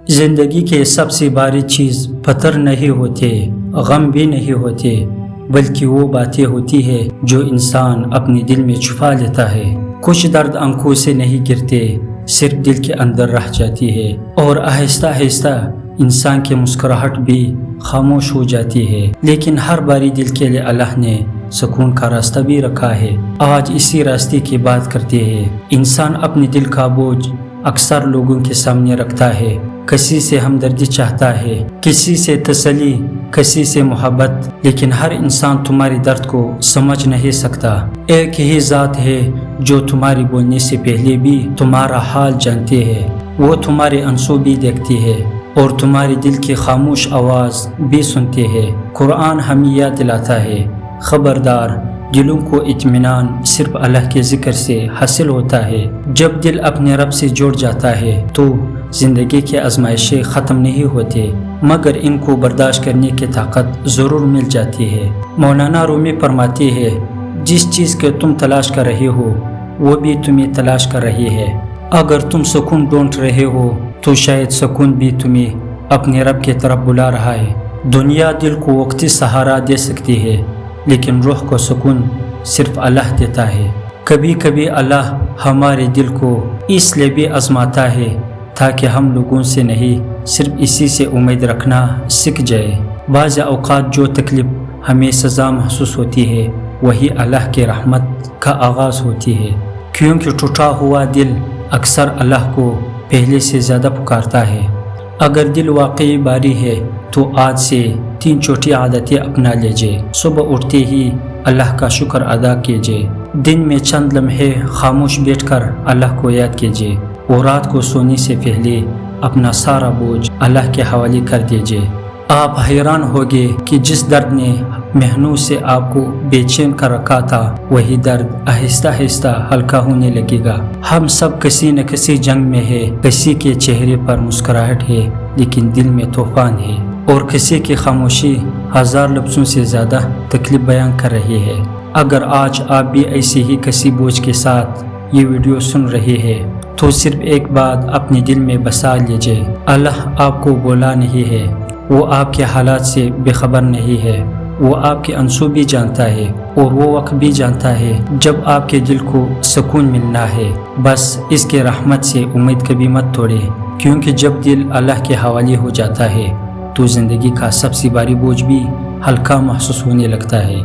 زندگی کے سب سے باری چیز پتھر نہیں ہوتے، غم بھی نہیں ہوتے، بلکہ وہ باتیں ہوتی ہے جو انسان اپنے دل میں چھپا لیتا ہے۔ کچھ درد آنکھوں سے نہیں گرتے، صرف دل کے اندر رہ جاتی ہے، اور آہستہ آہستہ انسان کی مسکراہٹ بھی خاموش ہو جاتی ہے۔ لیکن ہر باری دل کے لیے اللہ نے سکون کا راستہ بھی رکھا ہے۔ آج اسی راستے کی بات کرتے ہیں۔ انسان اپنے دل کا بوجھ اکثر لوگوں کے سامنے رکھتا ہے۔ کسی سے ہمدردی چاہتا ہے، کسی سے تسلی، کسی سے محبت، لیکن ہر انسان تمہارے درد کو سمجھ نہیں سکتا۔ ایک ہی ذات ہے جو تمہاری بولنے سے پہلے بھی تمہارا حال جانتی ہے، وہ تمہارے آنسو بھی دیکھتی ہے اور تمہارے دل کی خاموش آواز بھی سنتی ہے۔ قرآن ہمیں یاد دلاتا ہے، خبردار، دلوں کو اطمینان صرف اللہ کے ذکر سے حاصل ہوتا ہے۔ جب دل اپنے رب سے جڑ جاتا ہے تو زندگی کی آزمائشیں ختم نہیں ہوتے، مگر ان کو برداشت کرنے کی طاقت ضرور مل جاتی ہے۔ مولانا رومی فرماتے ہیں، جس چیز کے تم تلاش کر رہے ہو وہ بھی تمہیں تلاش کر رہی ہے۔ اگر تم سکون ڈھونڈ رہے ہو تو شاید سکون بھی تمہیں اپنے رب کی طرف بلا رہا ہے۔ دنیا دل کو وقتی سہارا دے سکتی ہے، لیکن روح کو سکون صرف اللہ دیتا ہے۔ کبھی کبھی اللہ ہمارے دل کو اس لیے بھی آزماتا ہے تاکہ ہم لوگوں سے نہیں، صرف اسی سے امید رکھنا سیکھ جائے۔ بعض اوقات جو تکلیف ہمیں سزا محسوس ہوتی ہے وہی اللہ کی رحمت کا آغاز ہوتی ہے، کیونکہ ٹوٹا ہوا دل اکثر اللہ کو پہلے سے زیادہ پکارتا ہے۔ اگر دل واقعی باری ہے تو آج سے 3 چھوٹی عادتیں اپنا لیجیے۔ صبح اٹھتے ہی اللہ کا شکر ادا کیجیے، دن میں چند لمحے خاموش بیٹھ کر اللہ کو یاد کیجیے، اور رات کو سونے سے پہلے اپنا سارا بوجھ اللہ کے حوالے کر دیجیے۔ آپ حیران ہوگے کہ جس درد نے مہینوں سے آپ کو بے چین کر رکھا تھا وہی درد آہستہ آہستہ ہلکا ہونے لگے گا۔ ہم سب کسی نہ کسی جنگ میں ہے، کسی کے چہرے پر مسکراہٹ ہے لیکن دل میں طوفان ہے، اور کسی کی خاموشی 1000 لفظوں سے زیادہ تکلیف بیان کر رہی ہے۔ اگر آج آپ بھی ایسے ہی کسی بوجھ کے ساتھ یہ ویڈیو سن رہے ہیں تو صرف ایک بات اپنے دل میں بسا لیجیے، اللہ آپ کو بولا نہیں ہے، وہ آپ کے حالات سے بے خبر نہیں ہے، وہ آپ کے آنسو بھی جانتا ہے، اور وہ وقت بھی جانتا ہے جب آپ کے دل کو سکون ملنا ہے۔ بس اس کے رحمت سے امید کبھی مت توڑے، کیونکہ جب دل اللہ کے حوالے ہو جاتا ہے تو زندگی کا سب سے باری بوجھ بھی ہلکا محسوس ہونے لگتا ہے۔